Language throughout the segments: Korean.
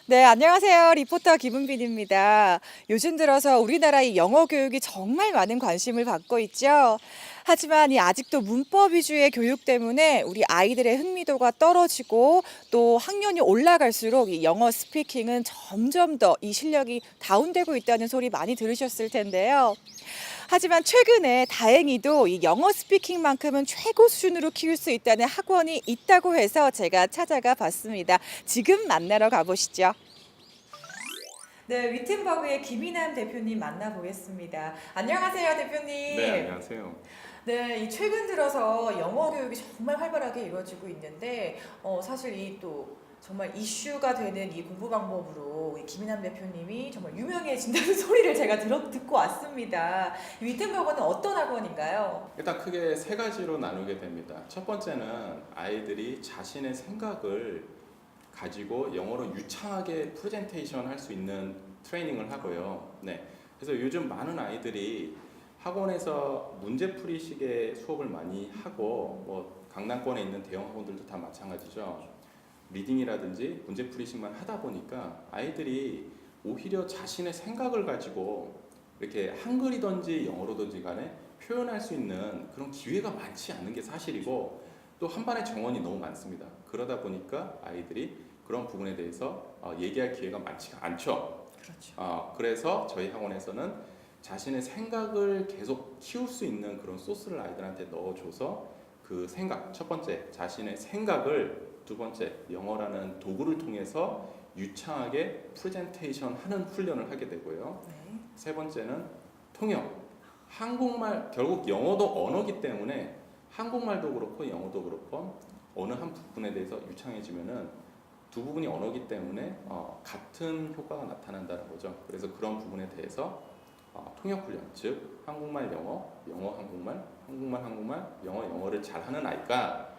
네, 안녕하세요. 리포터 김은빈입니다. 요즘 들어서 우리나라의 영어 교육이 정말 많은 관심을 받고 있죠. 하지만 이 아직도 문법 위주의 교육 때문에 우리 아이들의 흥미도가 떨어지고 또 학년이 올라갈수록 이 영어 스피킹은 점점 더 이 실력이 다운되고 있다는 소리 많이 들으셨을 텐데요. 하지만 최근에 다행히도 이 영어 스피킹만큼은 최고 수준으로 키울 수 있다는 학원이 있다고 해서 제가 찾아가 봤습니다. 지금 만나러 가보시죠. 네, 위튼버그의 김이남 대표님 만나보겠습니다. 안녕하세요, 네, 대표님. 안녕하세요. 네, 이 최근 들어서 영어 교육이 정말 활발하게 이루어지고 있는데, 사실 이 또 정말 이슈가 되는 이 공부 방법으로 이 김이남 대표님이 정말 유명해진다는 소리를 제가 듣고 왔습니다. 이 위튼버그는 어떤 학원인가요? 일단 크게 세 가지로 나누게 됩니다. 첫 번째는 아이들이 자신의 생각을 가지고 영어로 유창하게 프레젠테이션 할 수 있는 트레이닝을 하고요. 네. 그래서 요즘 많은 아이들이 학원에서 문제풀이식의 수업을 많이 하고, 뭐 강남권에 있는 대형 학원들도 다 마찬가지죠. 리딩이라든지 문제풀이식만 하다 보니까 아이들이 오히려 자신의 생각을 가지고 이렇게 한글이든지 영어로든지 간에 표현할 수 있는 그런 기회가 많지 않은 게 사실이고, 또 한반의 정원이 너무 많습니다. 그러다 보니까 아이들이 그런 부분에 대해서 얘기할 기회가 많지가 않죠. 그렇죠. 그래서 저희 학원에서는 자신의 생각을 계속 키울 수 있는 그런 소스를 아이들한테 넣어줘서 그 생각, 첫 번째 자신의 생각을, 두 번째 영어라는 도구를 통해서 유창하게 프레젠테이션 하는 훈련을 하게 되고요. 네. 세 번째는 통역. 한국말, 결국 영어도 언어기 때문에 한국말도 그렇고 영어도 그렇고 어느 한 부분에 대해서 유창해지면은 두 부분이 언어기 때문에 같은 효과가 나타난다는 거죠. 그래서 그런 부분에 대해서 통역 훈련, 즉 한국말 영어, 영어 한국말, 한국말 한국말, 영어 영어를 잘하는 아이가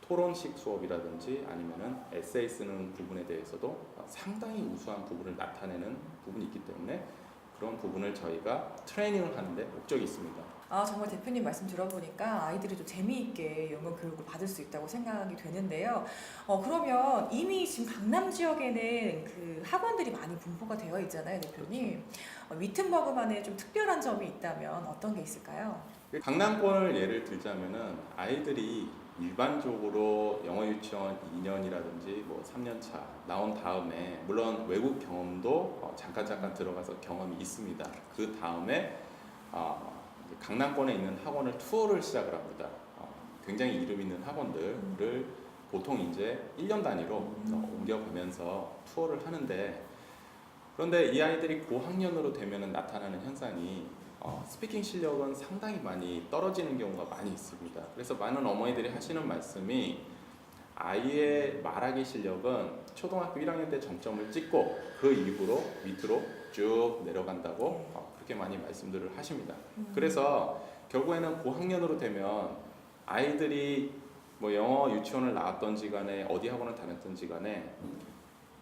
토론식 수업이라든지 아니면은 에세이 쓰는 부분에 대해서도 상당히 우수한 부분을 나타내는 부분이 있기 때문에 그런 부분을 저희가 트레이닝을 하는데 목적이 있습니다. 정말 대표님 말씀 들어보니까 아이들이 좀 재미있게 영어 교육을 받을 수 있다고 생각이 되는데요. 그러면 이미 지금 강남 지역에는 그 학원들이 많이 분포가 되어 있잖아요, 대표님. 위튼버그만의 좀 특별한 점이 있다면 어떤 게 있을까요? 강남권을 예를 들자면은 아이들이 일반적으로 영어 유치원 2년이라든지 뭐 3년 차 나온 다음에 물론 외국 경험도 잠깐 들어가서 경험이 있습니다. 그 다음에 이제 강남권에 있는 학원을 투어를 시작을 합니다. 굉장히 이름 있는 학원들을 보통 이제 1년 단위로 옮겨가면서 투어를 하는데, 그런데 이 아이들이 고학년으로 되면 나타나는 현상이 스피킹 실력은 상당히 많이 떨어지는 경우가 많이 있습니다. 그래서 많은 어머니들이 하시는 말씀이 아이의 말하기 실력은 초등학교 1학년 때 정점을 찍고 그 이후로 밑으로 쭉 내려간다고 그렇게 많이 말씀들을 하십니다. 그래서 결국에는 고학년으로 되면 아이들이 뭐 영어 유치원을 나왔던지 간에 어디 학원을 다녔던지 간에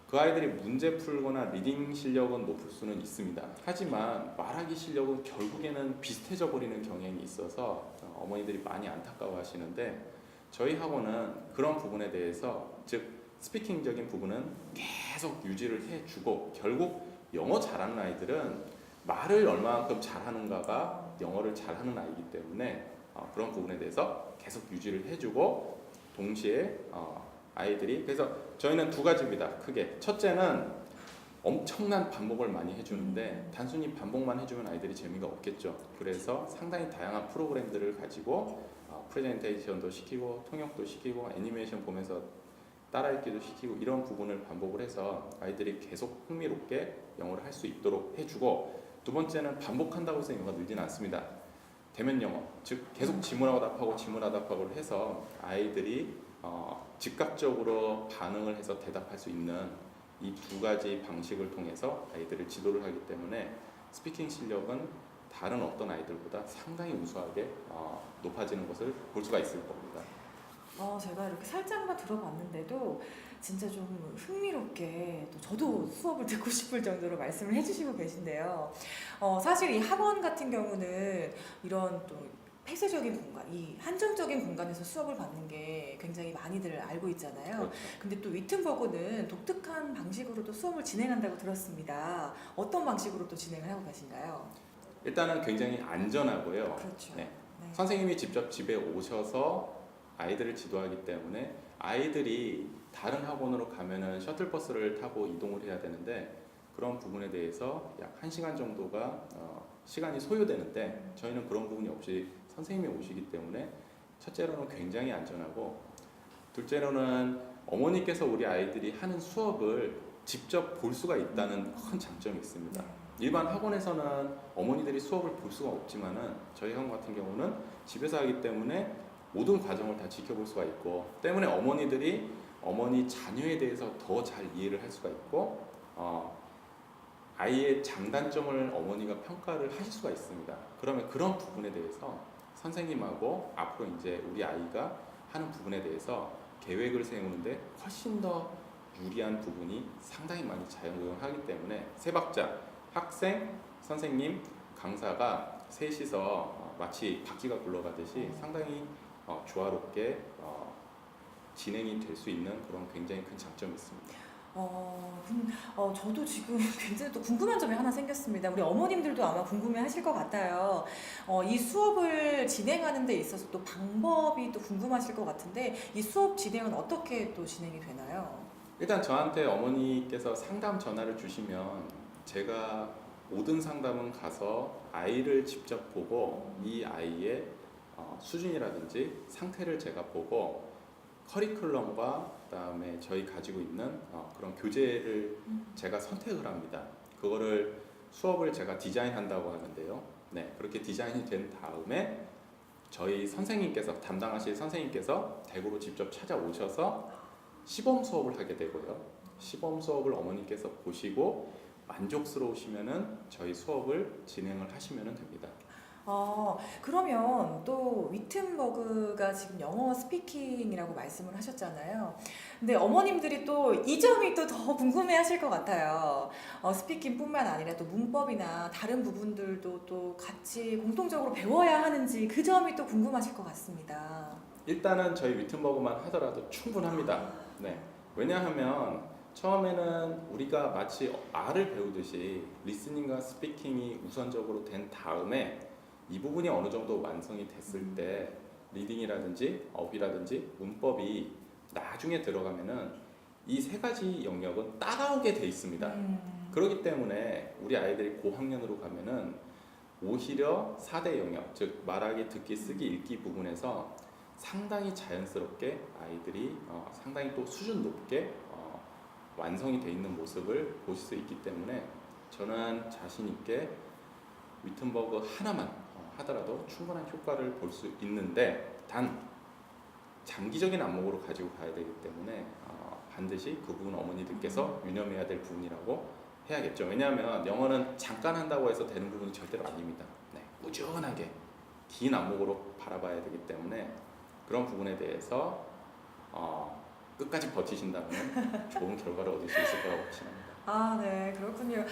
그 아이들이 문제 풀거나 리딩 실력은 높을 수는 있습니다. 하지만 말하기 실력은 결국에는 비슷해져 버리는 경향이 있어서 어머니들이 많이 안타까워 하시는데, 저희 학원은 그런 부분에 대해서 즉 스피킹적인 부분은 계속 유지를 해주고, 결국 영어 잘하는 아이들은 말을 얼마만큼 잘하는가가 영어를 잘하는 아이기 때문에 그런 부분에 대해서 계속 유지를 해주고, 동시에 아이들이, 그래서 저희는 두 가지입니다. 크게 첫째는 엄청난 반복을 많이 해주는데 단순히 반복만 해주면 아이들이 재미가 없겠죠. 그래서 상당히 다양한 프로그램들을 가지고 프레젠테이션도 시키고 통역도 시키고 애니메이션 보면서 따라읽기도 시키고 이런 부분을 반복을 해서 아이들이 계속 흥미롭게 영어를 할 수 있도록 해주고, 두 번째는 반복한다고 해서 영어가 늘지는 않습니다. 대면 영어, 즉 계속 지문하고 답하고 지문하고 답하고를 해서 아이들이 즉각적으로 반응을 해서 대답할 수 있는 이 두 가지 방식을 통해서 아이들을 지도를 하기 때문에 스피킹 실력은 다른 어떤 아이들보다 상당히 우수하게 높아지는 것을 볼 수가 있을 겁니다. 제가 이렇게 살짝만 들어봤는데도 진짜 좀 흥미롭게 또 저도 수업을 듣고 싶을 정도로 말씀을 해주시고 계신데요. 사실 이 학원 같은 경우는 이런 또 폐쇄적인 공간, 이 한정적인 공간에서 수업을 받는 게 굉장히 많이들 알고 있잖아요. 그렇죠. 근데 또 위튼버그는 독특한 방식으로 방식으로 또 수업을 진행한다고 들었습니다. 어떤 방식으로 또 진행을 하고 계신가요? 일단은 굉장히 안전하고요. 그렇죠. 네. 네. 선생님이 직접 집에 오셔서 아이들을 지도하기 때문에 아이들이 다른 학원으로 가면은 셔틀버스를 타고 이동을 해야 되는데 그런 부분에 대해서 약 1시간 정도가 시간이 소요되는데 저희는 그런 부분이 없이 선생님이 오시기 때문에 첫째로는 굉장히 안전하고 둘째로는 어머니께서 우리 아이들이 하는 수업을 직접 볼 수가 있다는 큰 장점이 있습니다. 일반 학원에서는 어머니들이 수업을 볼 수가 없지만은 저희 학원 같은 경우는 집에서 하기 때문에 모든 과정을 다 지켜볼 수가 있고 때문에 어머니들이 어머니 자녀에 대해서 더 잘 이해를 할 수가 있고 아이의 장단점을 어머니가 평가를 하실 수가 있습니다. 그러면 그런 부분에 대해서 선생님하고 앞으로 이제 우리 아이가 하는 부분에 대해서 계획을 세우는데 훨씬 더 유리한 부분이 상당히 많이 작용하기 때문에 세 박자 학생, 선생님, 강사가 셋이서 마치 바퀴가 굴러가듯이 상당히 조화롭게 진행이 될 수 있는 그런 굉장히 큰 장점이 있습니다. 저도 지금 굉장히 또 궁금한 점이 하나 생겼습니다. 우리 어머님들도 아마 궁금해 하실 것 같아요. 이 수업을 진행하는 데 있어서 또 방법이 또 궁금하실 것 같은데, 이 수업 진행은 어떻게 또 진행이 되나요? 일단 저한테 어머니께서 상담 전화를 주시면 제가 모든 상담은 가서 아이를 직접 보고 이 아이의 수준이라든지 상태를 제가 보고 커리큘럼과 그다음에 저희 가지고 있는 그런 교재를 제가 선택을 합니다. 그거를 수업을 제가 디자인한다고 하는데요. 네, 그렇게 디자인이 된 다음에 저희 선생님께서 담당하실 선생님께서 대구로 직접 찾아오셔서 시범 수업을 하게 되고요. 시범 수업을 어머니께서 보시고 만족스러우시면은 저희 수업을 진행을 하시면 됩니다. 그러면 또 위튼버그가 지금 영어 스피킹이라고 말씀을 하셨잖아요. 근데 어머님들이 또 이 점이 또 더 궁금해 하실 것 같아요. 스피킹뿐만 아니라 또 문법이나 다른 부분들도 또 같이 공통적으로 배워야 하는지 그 점이 또 궁금하실 것 같습니다. 일단은 저희 위튼버그만 하더라도 충분합니다. 네. 왜냐하면 처음에는 우리가 마치 말을 배우듯이 리스닝과 스피킹이 우선적으로 된 다음에 이 부분이 어느 정도 완성이 됐을 때 리딩이라든지 어휘라든지 문법이 나중에 들어가면은 이 세 가지 영역은 따라오게 돼 있습니다. 그렇기 때문에 우리 아이들이 고학년으로 가면은 오히려 4대 영역, 즉 말하기, 듣기, 쓰기, 읽기 부분에서 상당히 자연스럽게 아이들이 상당히 또 수준 높게 완성이 돼 있는 모습을 보실 수 있기 때문에 저는 자신 있게 위튼버그 하나만 하더라도 충분한 효과를 볼 수 있는데 단 장기적인 안목으로 가지고 가야 되기 때문에 반드시 그 부분 어머니들께서 유념해야 될 부분이라고 해야겠죠. 왜냐하면 영어는 잠깐 한다고 해서 되는 부분이 절대로 아닙니다. 네, 꾸준하게 긴 안목으로 바라봐야 되기 때문에 그런 부분에 대해서 끝까지 버티신다면 좋은 결과를 얻을 수 있을 거라고 확신합니다. 네, 그렇군요.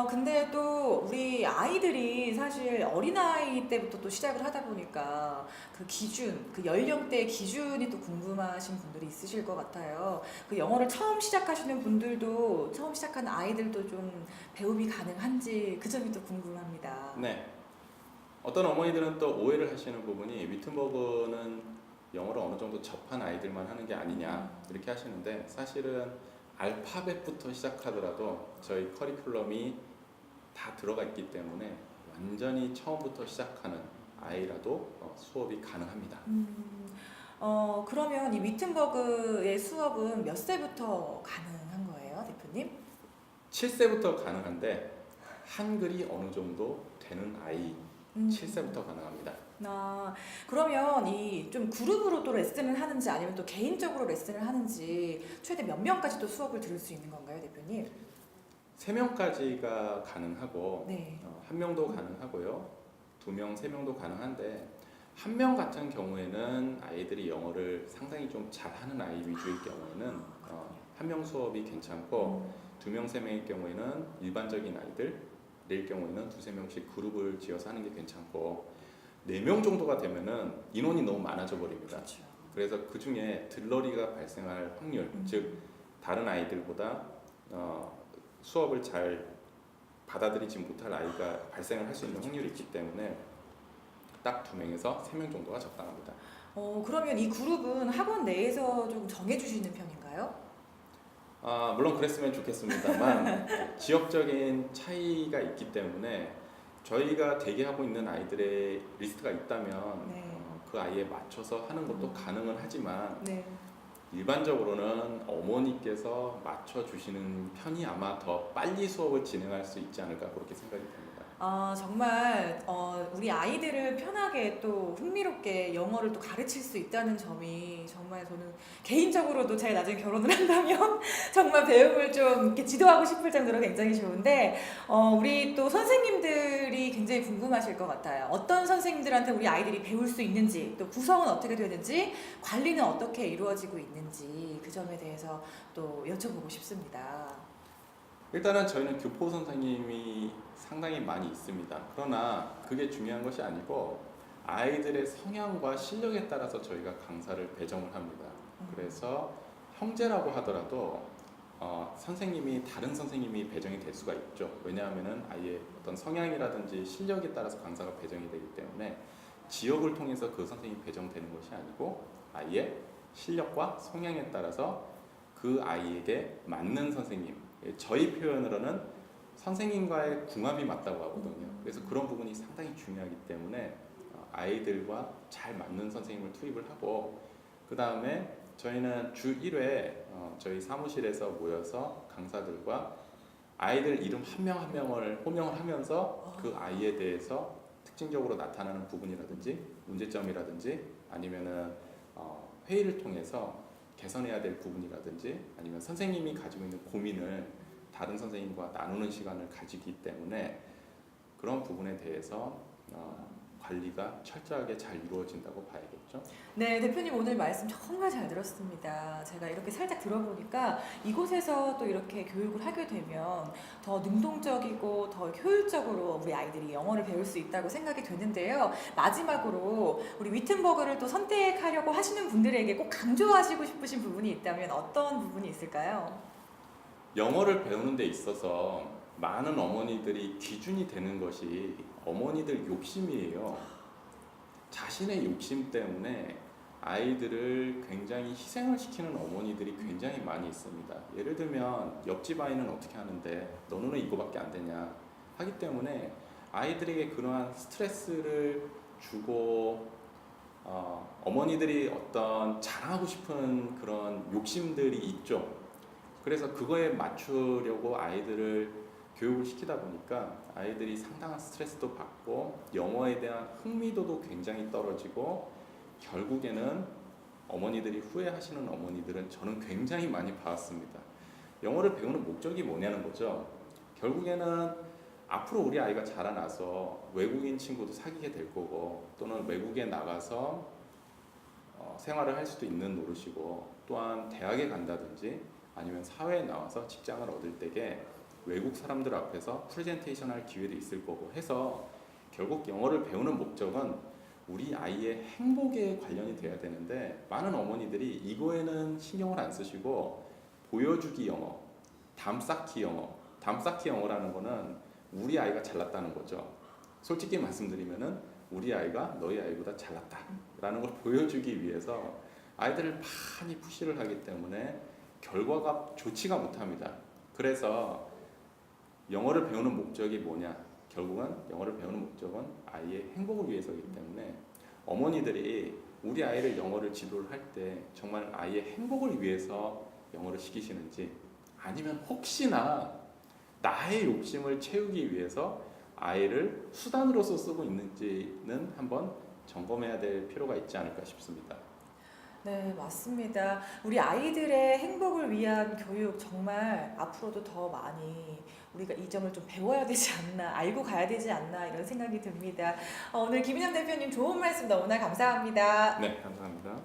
근데 또 우리 아이들이 사실 어린아이 때부터 또 시작을 하다 보니까 그 기준, 그 연령대 기준이 또 궁금하신 분들이 있으실 것 같아요. 그 영어를 처음 시작하시는 분들도, 처음 시작하는 아이들도 좀 배움이 가능한지 그 점이 또 궁금합니다. 네. 어떤 어머니들은 또 오해를 하시는 부분이 위튼버그는 영어를 어느 정도 접한 아이들만 하는 게 아니냐 이렇게 하시는데 사실은 알파벳부터 시작하더라도 저희 커리큘럼이 다 들어가 있기 때문에 완전히 처음부터 시작하는 아이라도 수업이 가능합니다. 그러면 이 위튼버그의 수업은 몇 세부터 가능한 거예요, 대표님? 7세부터 가능한데 한글이 어느 정도 되는 아이 7세부터 가능합니다. 그러면 이 좀 그룹으로 또 레슨을 하는지 아니면 또 개인적으로 레슨을 하는지 최대 몇 명까지 또 수업을 들을 수 있는 건가요, 대표님? 3명까지가 가능하고 네. 1명도 가능하고요. 2명, 3명도 가능한데 1명 같은 경우에는 아이들이 영어를 상당히 좀 잘하는 아이 위주일 경우에는 1명 수업이 괜찮고 2명, 3명일 경우에는 일반적인 아이들일 경우에는 2-3명씩 그룹을 지어서 하는 게 괜찮고 4명 정도가 되면은 인원이 너무 많아져 버립니다. 그렇죠. 그래서 그 중에 들러리가 발생할 확률, 즉 다른 아이들보다 수업을 잘 받아들이지 못할 아이가 발생을 할 수 있는 확률이 있기 때문에 딱 2명에서 3명 정도가 적당합니다. 그러면 이 그룹은 학원 내에서 좀 정해주시는 편인가요? 물론 그랬으면 좋겠습니다만 지역적인 차이가 있기 때문에 저희가 대기하고 있는 아이들의 리스트가 있다면 네. 그 아이에 맞춰서 하는 것도 가능은 하지만 네. 일반적으로는 어머니께서 맞춰주시는 편이 아마 더 빨리 수업을 진행할 수 있지 않을까 그렇게 생각이 됩니다. 정말 우리 아이들을 편하게 또 흥미롭게 영어를 또 가르칠 수 있다는 점이 정말 저는 개인적으로도 제가 나중에 결혼을 한다면 정말 배움을 좀 이렇게 지도하고 싶을 정도로 굉장히 좋은데 우리 또 선생님들이 굉장히 궁금하실 것 같아요. 어떤 선생님들한테 우리 아이들이 배울 수 있는지, 또 구성은 어떻게 되는지, 관리는 어떻게 이루어지고 있는지 그 점에 대해서 또 여쭤보고 싶습니다. 일단은 저희는 교포 선생님이 상당히 많이 있습니다. 그러나 그게 중요한 것이 아니고 아이들의 성향과 실력에 따라서 저희가 강사를 배정을 합니다. 그래서 형제라고 하더라도 선생님이 다른 선생님이 배정이 될 수가 있죠. 왜냐하면은 아이의 어떤 성향이라든지 실력에 따라서 강사가 배정이 되기 때문에 지역을 통해서 그 선생님이 배정되는 것이 아니고 아이의 실력과 성향에 따라서 그 아이에게 맞는 선생님, 저희 표현으로는 선생님과의 궁합이 맞다고 하거든요. 그래서 그런 부분이 상당히 중요하기 때문에 아이들과 잘 맞는 선생님을 투입을 하고 그 다음에 저희는 주 1회 저희 사무실에서 모여서 강사들과 아이들 이름 한 명 한 명을 호명을 하면서 그 아이에 대해서 특징적으로 나타나는 부분이라든지 문제점이라든지 아니면은 회의를 통해서 개선해야 될 부분이라든지 아니면 선생님이 가지고 있는 고민을 다른 선생님과 나누는 시간을 가지기 때문에 그런 부분에 대해서 관리가 철저하게 잘 이루어진다고 봐야겠죠. 네, 대표님 오늘 말씀 정말 잘 들었습니다. 제가 이렇게 살짝 들어보니까 이곳에서 또 이렇게 교육을 하게 되면 더 능동적이고 더 효율적으로 우리 아이들이 영어를 배울 수 있다고 생각이 되는데요. 마지막으로 우리 위튼버그를 또 선택하려고 하시는 분들에게 꼭 강조하시고 싶으신 부분이 있다면 어떤 부분이 있을까요? 영어를 배우는 데 있어서 많은 어머니들이 기준이 되는 것이 어머니들 욕심이에요. 자신의 욕심 때문에 아이들을 굉장히 희생을 시키는 어머니들이 굉장히 많이 있습니다. 예를 들면 옆집 아이는 어떻게 하는데 너는 왜 이거밖에 안 되냐 하기 때문에 아이들에게 그러한 스트레스를 주고 어머니들이 어떤 자랑하고 싶은 그런 욕심들이 있죠. 그래서 그거에 맞추려고 아이들을 교육을 시키다 보니까 아이들이 상당한 스트레스도 받고 영어에 대한 흥미도도 굉장히 떨어지고 결국에는 어머니들이 후회하시는 어머니들은 저는 굉장히 많이 봤습니다. 영어를 배우는 목적이 뭐냐는 거죠. 결국에는 앞으로 우리 아이가 자라나서 외국인 친구도 사귀게 될 거고 또는 외국에 나가서 생활을 할 수도 있는 노릇이고 또한 대학에 간다든지 아니면 사회에 나와서 직장을 얻을 때에 외국 사람들 앞에서 프레젠테이션 할 기회도 있을 거고 해서 결국 영어를 배우는 목적은 우리 아이의 행복에 관련이 돼야 되는데 많은 어머니들이 이거에는 신경을 안 쓰시고 보여주기 영어, 담쌓기 영어, 담쌓기 영어라는 거는 우리 아이가 잘났다는 거죠. 솔직히 말씀드리면은 우리 아이가 너희 아이보다 잘났다라는 걸 보여주기 위해서 아이들을 많이 푸시를 하기 때문에 결과가 좋지가 못합니다. 그래서 영어를 배우는 목적이 뭐냐? 결국은 영어를 배우는 목적은 아이의 행복을 위해서이기 때문에 어머니들이 우리 아이를 영어를 지도를 할 때 정말 아이의 행복을 위해서 영어를 시키시는지 아니면 혹시나 나의 욕심을 채우기 위해서 아이를 수단으로서 쓰고 있는지는 한번 점검해야 될 필요가 있지 않을까 싶습니다. 네, 맞습니다. 우리 아이들의 행복을 위한 교육 정말 앞으로도 더 많이 우리가 이 점을 좀 배워야 되지 않나, 알고 가야 되지 않나 이런 생각이 듭니다. 오늘 김인영 대표님 좋은 말씀 너무나 감사합니다. 네, 감사합니다.